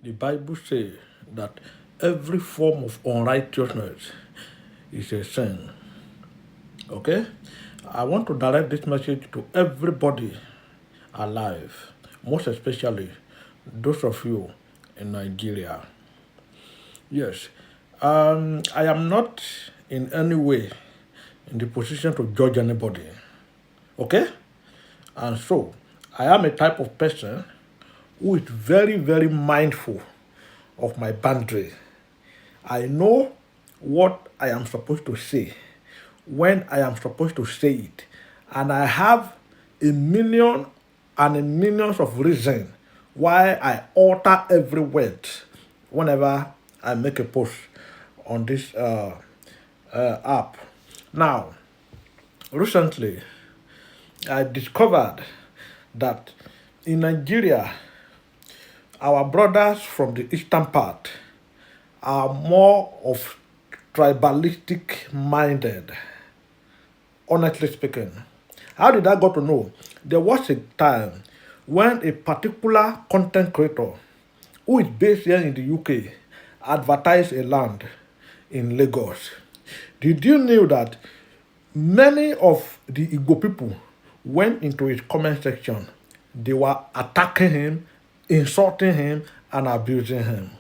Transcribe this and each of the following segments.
The Bible says that every form of unrighteousness is a sin. Okay? I want to direct this message to everybody alive, most especially those of you in Nigeria. Yes, I am not in any way in the position to judge anybody. Okay? And so, I am a type of person who is very, very mindful of my boundary. I know what I am supposed to say, when I am supposed to say it, and I have a million and a millions of reasons why I alter every word whenever I make a post on this app. Now, recently, I discovered that in Nigeria, our brothers from the eastern part are more of tribalistic minded, honestly speaking. How did I got to know? There was a time when a particular content creator who is based here in the UK advertised a land in Lagos. Did you know that many of the Igbo people went into his comment section? They were attacking him, insulting him, and abusing him.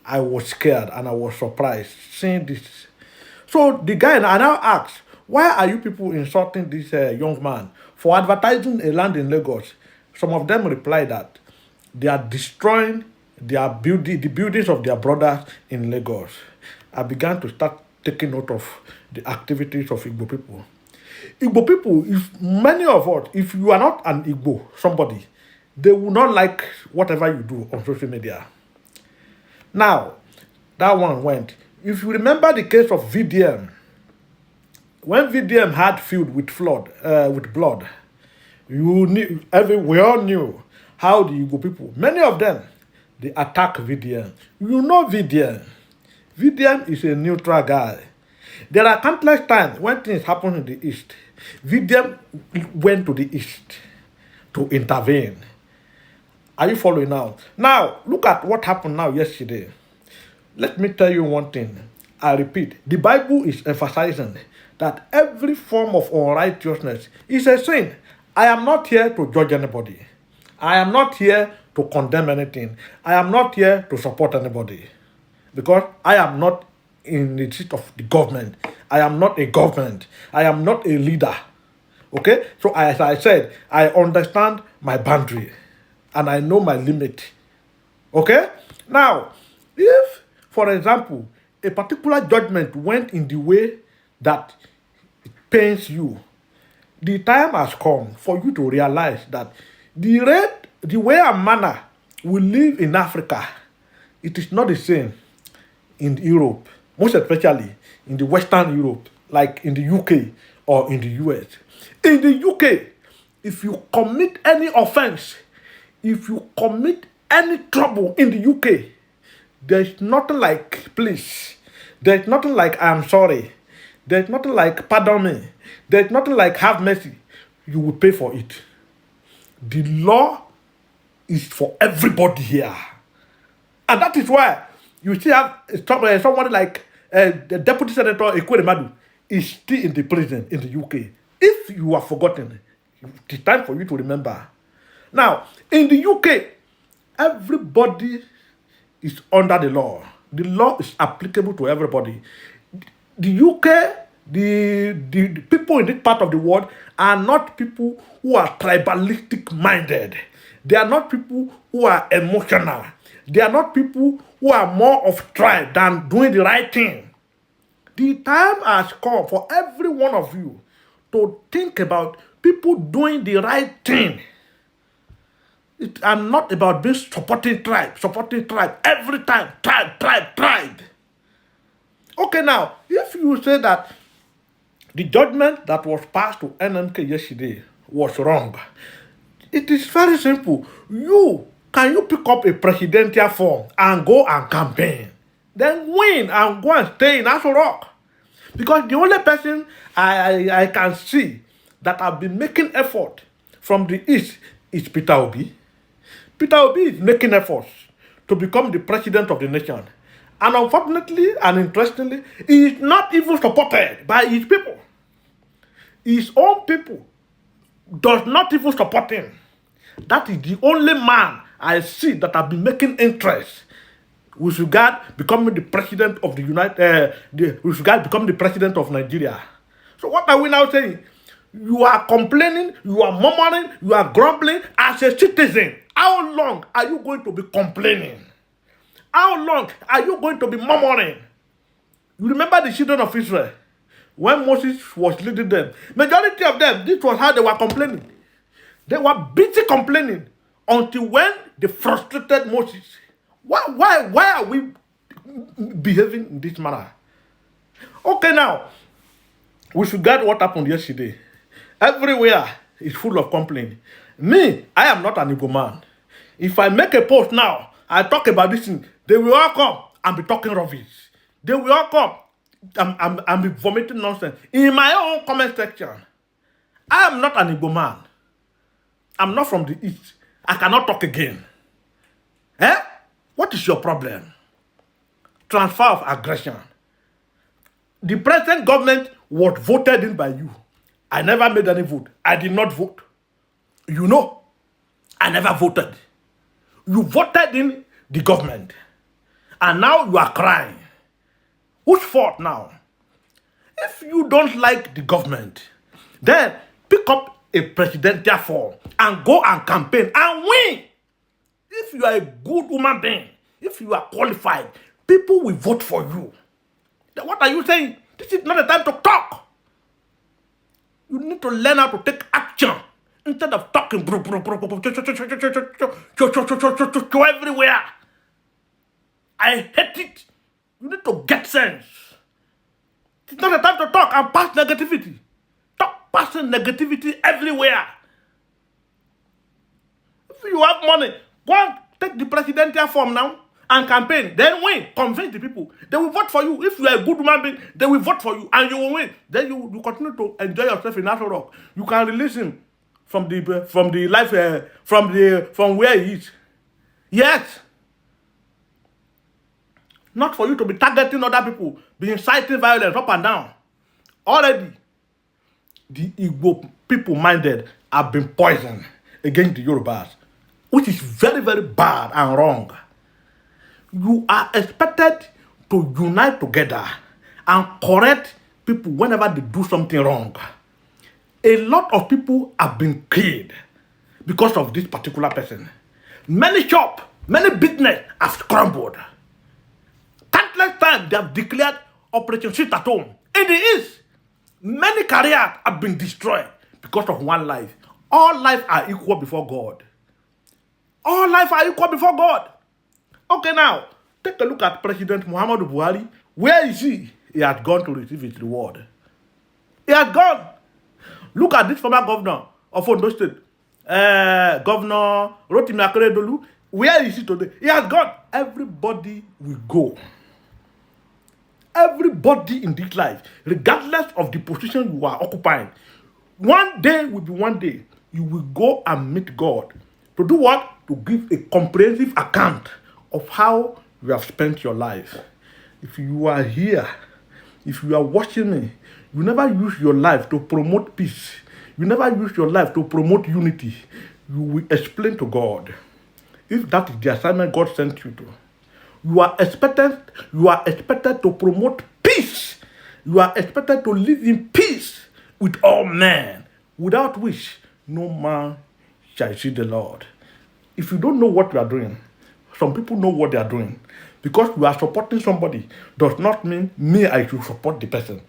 I was scared and I was surprised seeing this. So the guy, I now asked, why are you people insulting this young man for advertising a land in Lagos? Some of them replied that they are destroying the buildings of their brothers in Lagos. I began to start taking note of the activities of Igbo people. Igbo people, if many of us, if you are not an Igbo, somebody, they will not like whatever you do on social media. Now, that one went. If you remember the case of VDM, when VDM had filled with blood, we all knew how the Igbo people, many of them, they attack VDM. You know VDM. VDM is a neutral guy. There are countless times when things happen in the East. VDM went to the East to intervene. Are you following now? Now, look at what happened now yesterday. Let me tell you one thing. I repeat, the Bible is emphasizing that every form of unrighteousness is a sin. I am not here to judge anybody. I am not here to condemn anything. I am not here to support anybody. Because I am not in the seat of the government. I am not a government. I am not a leader. Okay? So as I said, I understand my boundary and I know my limit. Okay? Now, if, for example, a particular judgment went in the way that it pains you, the time has come for you to realize that the way and manner we live in Africa, it is not the same in Europe, most especially in the Western Europe, like in the UK or in the US. In the UK, if you commit any offense, if you commit any trouble in the UK, there's nothing like please. There's nothing like I'm sorry. There's nothing like pardon me. There's nothing like have mercy. You will pay for it. The law is for everybody here. And that is why you see have somebody like the Deputy Senator Ekweremadu is still in the prison in the UK. If you are forgotten, it's time for you to remember. Now, in the UK, everybody is under the law. The law is applicable to everybody. The UK, the people in this part of the world are not people who are tribalistic minded. They are not people who are emotional. They are not people who are more of tribe than doing the right thing. The time has come for every one of you to think about people doing the right thing. I'm not about being supporting tribe every time, tribe. Okay, now, if you say that the judgment that was passed to NMK yesterday was wrong, it is very simple. Can you pick up a presidential form and go and campaign? Then win and go and stay in Aso Rock. Because the only person I can see that have been making effort from the East is Peter Obi. Peter Obi is making efforts to become the president of the nation. And unfortunately and interestingly, he is not even supported by his people. His own people does not even support him. That is the only man I see that have been making interest with regard becoming the president of the with regard becoming the president of Nigeria. So what are we now saying? You are complaining, you are murmuring, you are grumbling as a citizen. How long are you going to be complaining? How long are you going to be murmuring? You remember the children of Israel when Moses was leading them. Majority of them, this was how they were complaining. They were busy complaining until when they frustrated Moses. Why are we behaving in this manner? Okay, now, we forget what happened yesterday. Everywhere is full of complaint. Me, I am not an Igbo man. If I make a post now, I talk about this thing, they will all come and be talking rubbish. They will all come and be vomiting nonsense in my own comment section. I am not an Igbo man. I'm not from the East. I cannot talk again. Eh? What is your problem? Transfer of aggression. The present government was voted in by you. I never made any vote. I did not vote. You know, I never voted. You voted in the government. And now you are crying. Whose fault now? If you don't like the government, then pick up a presidential form and go and campaign and win. If you are a good human being, if you are qualified, people will vote for you. Then what are you saying? This is not the time to talk. You need to learn how to take action instead of talking everywhere. I hate it. You need to get sense. It's not the time to talk and pass negativity. Stop passing negativity everywhere. If you have money, go and take the presidential form now and campaign. Then win. Convince the people. They will vote for you. If you are a good human being, they will vote for you and you will win. Then you continue to enjoy yourself in National Rock. You can release him from the life from where he is. Yes. Not for you to be targeting other people, be inciting violence up and down. Already, the Igbo people minded have been poisoned against the Yorubas, which is very, very bad and wrong. You are expected to unite together and correct people whenever they do something wrong. A lot of people have been killed because of this particular person. Many shops, many business have scrambled. Countless times they have declared Operation Sit at Home. In the East, many careers have been destroyed because of one life. All lives are equal before God. All lives are equal before God. Okay, now, take a look at President Muhammadu Buhari. Where is he? He has gone to receive his reward. He has gone. Look at this former governor of Ondo State, Governor Rotimi Akeredolu. Where is he today? He has gone. Everybody will go. Everybody in this life, regardless of the position you are occupying, one day will be one day. You will go and meet God. To do what? To give a comprehensive account of how you have spent your life. If you are here, if you are watching me, you never use your life to promote peace. You never use your life to promote unity. You will explain to God. If that is the assignment God sent you to, you are expected to promote peace. You are expected to live in peace with all men, without which no man shall see the Lord. If you don't know what you are doing, some people know what they are doing. Because you are supporting somebody does not mean me I should support the person.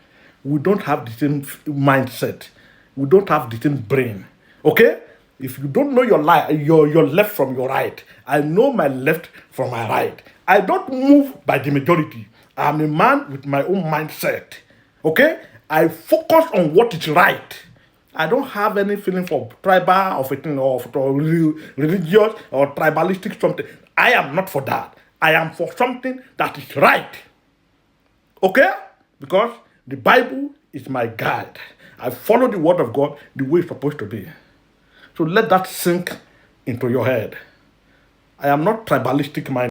We don't have the same mindset. We don't have the same brain. Okay? If you don't know your left from your right, I know my left from my right. I don't move by the majority. I'm a man with my own mindset. Okay? I focus on what is right. I don't have any feeling for tribal or religious or tribalistic something. I am not for that. I am for something that is right. Okay? Because the Bible is my guide. I follow the word of God the way it's supposed to be. So let that sink into your head. I am not tribalistic minded.